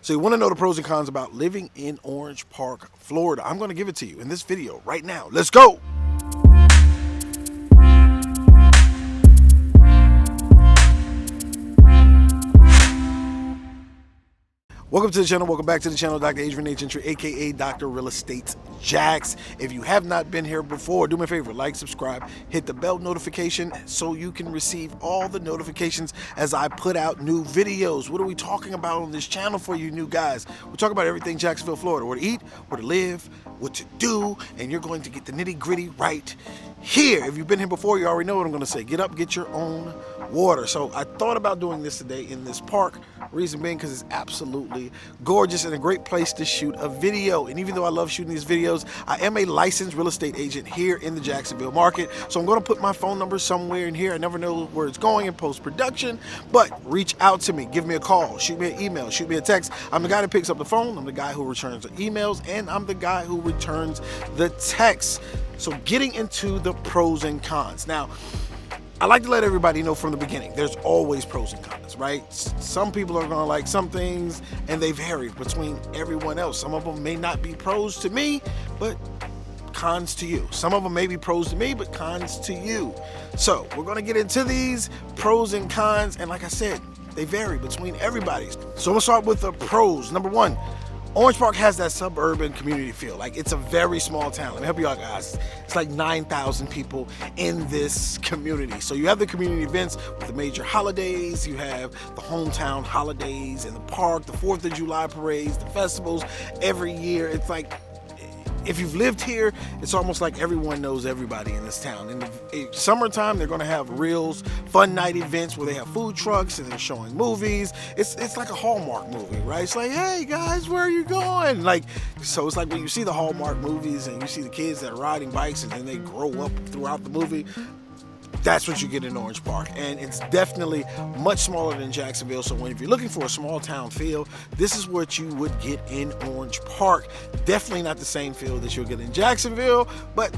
So you want to know the pros and cons about living in Orange Park, Florida. I'm going to give it to you in this video right now. Let's go. Welcome to the channel. Welcome back to the channel. Dr. Adrian Gentry, aka Dr. Real Estate Jax. If you have not been here before, do me a favor, like, subscribe, hit the bell notification so you can receive all the notifications as I put out new videos. What are we talking about on this channel for you new guys? We're talking about everything Jacksonville, Florida. Where to eat, where to live, what to do, and you're going to get the nitty gritty right here. If you've been here before, you already know what I'm going to say. Get up, get your own water. So I thought about doing this today in this park. Reason being because it's absolutely gorgeous and a great place to shoot a video. And even though I love shooting these videos, I am a licensed real estate agent here in the Jacksonville market. So I'm going to put my phone number somewhere in here. I never know where it's going in post-production, but reach out to me. Give me a call, shoot me an email, shoot me a text. I'm the guy that picks up the phone. I'm the guy who returns the emails, and I'm the guy who returns the texts. So getting into the pros and cons. Now, I like to let everybody know from the beginning, there's always pros and cons, right? Some people are gonna like some things and they vary between everyone else. Some of them may not be pros to me, but cons to you. Some of them may be pros to me, but cons to you. So we're gonna get into these pros and cons, and like I said, they vary between everybody. So I'm gonna start with the pros. Number one, Orange Park has that suburban community feel. Like, it's a very small town. Let me help you out, guys. It's like 9,000 people in this community. So you have the community events with the major holidays. You have the hometown holidays in the park, the 4th of July parades, the festivals every year. It's like, if you've lived here, it's almost like everyone knows everybody in this town. In the summertime, they're going to have reels, fun night events where they have food trucks and they're showing movies. It's like a Hallmark movie, right? It's like, hey guys, where are you going? Like, so it's like when you see the Hallmark movies and you see the kids that are riding bikes and then they grow up throughout the movie. That's what you get in Orange Park, and it's definitely much smaller than Jacksonville. So if you're looking for a small town feel, this is what you would get in Orange Park. Definitely not the same feel that you'll get in Jacksonville, but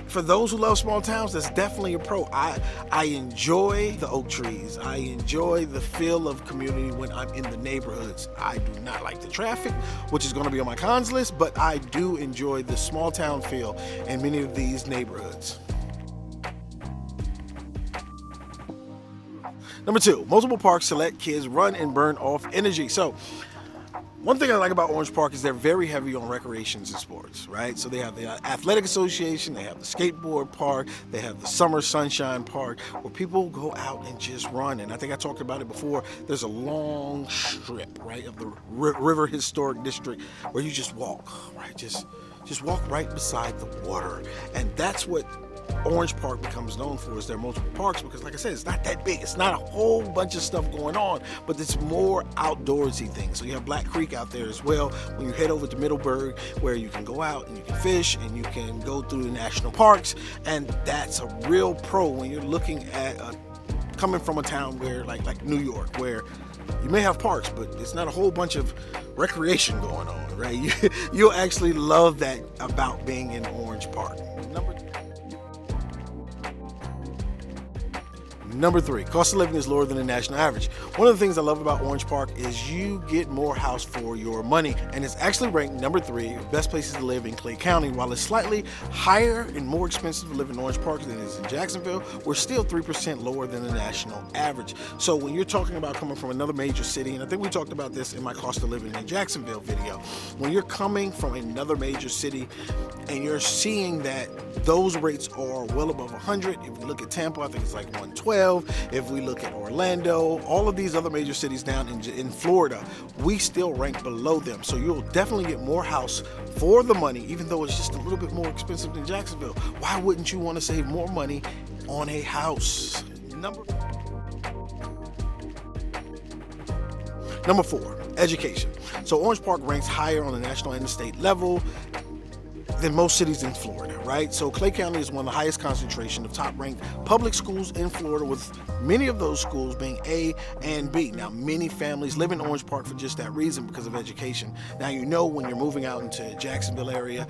for those who love small towns, that's definitely a pro. I enjoy the oak trees. I enjoy the feel of community when I'm in the neighborhoods. I do not like the traffic, which is going to be on my cons list, but I do enjoy the small town feel in many of these neighborhoods. Number two, multiple parks to let kids run and burn off energy. So one thing I like about Orange Park is they're very heavy on recreations and sports, right? So they have the Athletic Association, they have the skateboard park, they have the Summer Sunshine Park, where people go out and just run. And I think I talked about it before. There's a long strip, right, of the River Historic District where you just walk, right? Just walk right beside the water. And that's what Orange Park becomes known for, is their multiple parks, because like I said, it's not that big. It's not a whole bunch of stuff going on, but it's more outdoorsy things. So you have Black Creek out there as well. When you head over to Middleburg, where you can go out and you can fish and you can go through the national parks, and that's a real pro when you're looking at coming from a town where like New York, where you may have parks, but it's not a whole bunch of recreation going on, right? You'll actually love that about being in Orange Park. Number three, cost of living is lower than the national average. One of the things I love about Orange Park is you get more house for your money, and it's actually ranked number 3 best places to live in Clay County. While it's slightly higher and more expensive to live in Orange Park than it is in Jacksonville, we're still 3% lower than the national average. So when you're talking about coming from another major city, and I think we talked about this in my cost of living in Jacksonville video, when you're coming from another major city and you're seeing that those rates are well above 100. If we look at Tampa, I think it's like 112. If we look at Orlando, all of these other major cities down in Florida, we still rank below them. So you'll definitely get more house for the money, even though it's just a little bit more expensive than Jacksonville. Why wouldn't you want to save more money on a house? Number 4, education. So Orange Park ranks higher on the national and the state level than most cities in Florida, right? So Clay County is one of the highest concentration of top-ranked public schools in Florida, with many of those schools being A and B. Now, many families live in Orange Park for just that reason, because of education. Now, you know, when you're moving out into Jacksonville area,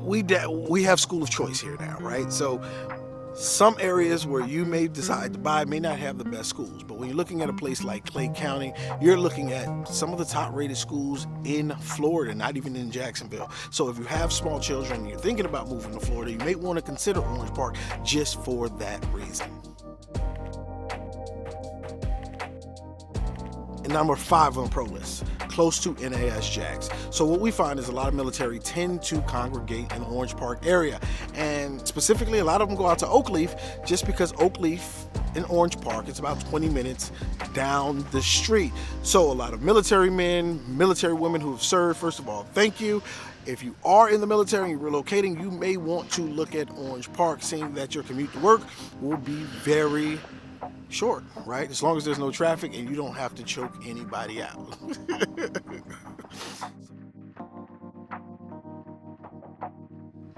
we have school of choice here now, right? So Some areas where you may decide to buy may not have the best schools, but when you're looking at a place like Clay County, you're looking at some of the top rated schools in Florida, not even in Jacksonville. So if you have small children and you're thinking about moving to Florida, you may want to consider Orange Park just for that reason. And number 5 on the pro list, close to NAS Jax. So what we find is a lot of military tend to congregate in the Orange Park area, and specifically a lot of them go out to Oakleaf just because Oakleaf in Orange Park is about 20 minutes down the street. So a lot of military men, military women who have served, first of all, thank you. If you are in the military and you're relocating, you may want to look at Orange Park, seeing that your commute to work will be very short, right? As long as there's no traffic and you don't have to choke anybody out.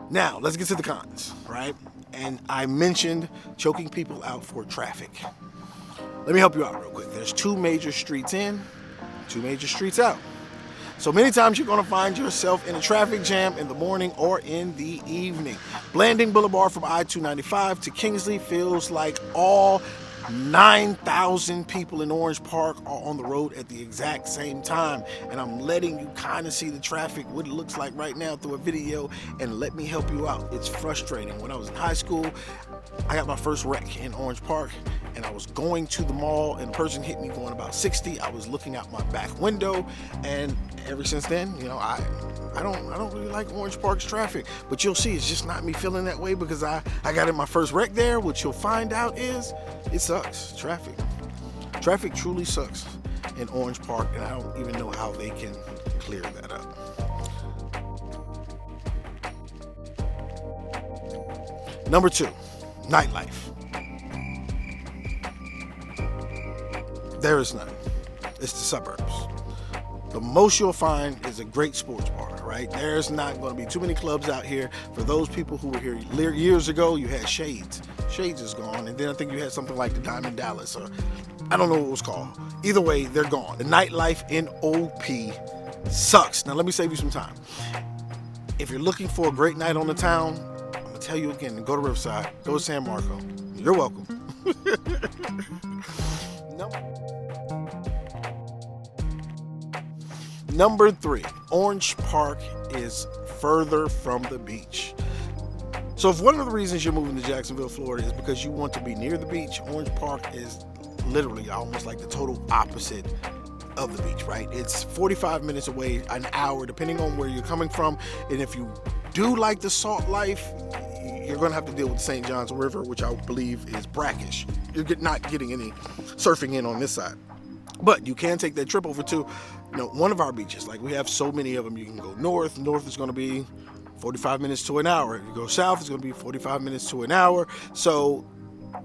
Now, let's get to the cons, right? And I mentioned choking people out for traffic. Let me help you out real quick. There's 2 major streets in, 2 major streets out. So many times you're going to find yourself in a traffic jam in the morning or in the evening. Blanding Boulevard from I-295 to Kingsley feels like all 9,000 people in Orange Park are on the road at the exact same time, and I'm letting you kind of see the traffic, what it looks like right now through a video, and let me help you out. It's frustrating. When I was in high school, I got my first wreck in Orange Park, and I was going to the mall, and a person hit me going about 60. I was looking out my back window, and ever since then, you know, I don't really like Orange Park's traffic, but you'll see it's just not me feeling that way because I got in my first wreck there. What you'll find out is it sucks. Traffic truly sucks in Orange Park, and I don't even know how they can clear that up. Number 2, nightlife. There is none. It's the suburbs. The most you'll find is a great sports bar, right? There's not going to be too many clubs out here. For those people who were here years ago, you had Shades. Shades is gone, and then I think you had something like the Diamond Dallas, or I don't know what it was called. Either way, they're gone. The nightlife in OP sucks. Now let me save you some time. If you're looking for a great night on the town, I'm going to tell you again, go to Riverside, go to San Marco. You're welcome. Number 3, Orange Park is further from the beach. So if one of the reasons you're moving to Jacksonville, Florida is because you want to be near the beach, Orange Park is literally almost like the total opposite of the beach, right? It's 45 minutes away, an hour, depending on where you're coming from. And if you do like the salt life, you're going to have to deal with the St. Johns River, which I believe is brackish. You're not getting any surfing in on this side. But you can take that trip over to, one of our beaches. Like, we have so many of them. You can go north. North is going to be 45 minutes to an hour. If you go south, it's going to be 45 minutes to an hour. So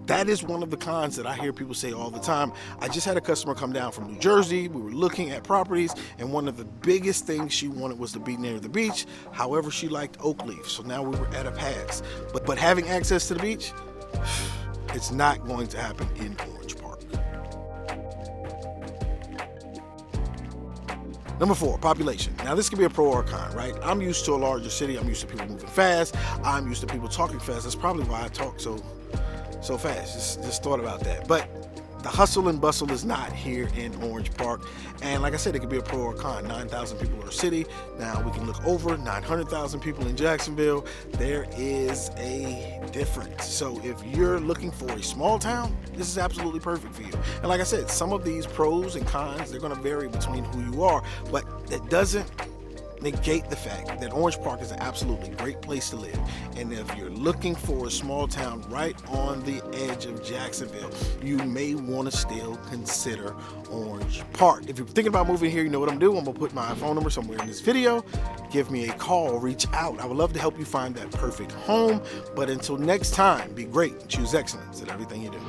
that is one of the cons that I hear people say all the time. I just had a customer come down from New Jersey. We were looking at properties, and one of the biggest things she wanted was to be near the beach. However, she liked Oakleaf, so now we were at a pass. But having access to the beach, it's not going to happen in Orange Park. Number 4, population. Now this can be a pro or a con, right? I'm used to a larger city. I'm used to people moving fast. I'm used to people talking fast. That's probably why I talk so fast. Just thought about that. But the hustle and bustle is not here in Orange Park. And like I said, it could be a pro or a con. 9,000 people in a city. Now we can look over 900,000 people in Jacksonville. There is a difference. So if you're looking for a small town, this is absolutely perfect for you. And like I said, some of these pros and cons, they're going to vary between who you are, but it doesn't negate the fact that Orange Park is an absolutely great place to live. And if you're looking for a small town right on the edge of Jacksonville, you may want to still consider Orange Park. If you're thinking about moving here, you know what I'm doing. I'm going to put my phone number somewhere in this video. Give me a call, reach out. I would love to help you find that perfect home. But until next time, be great and choose excellence in everything you do.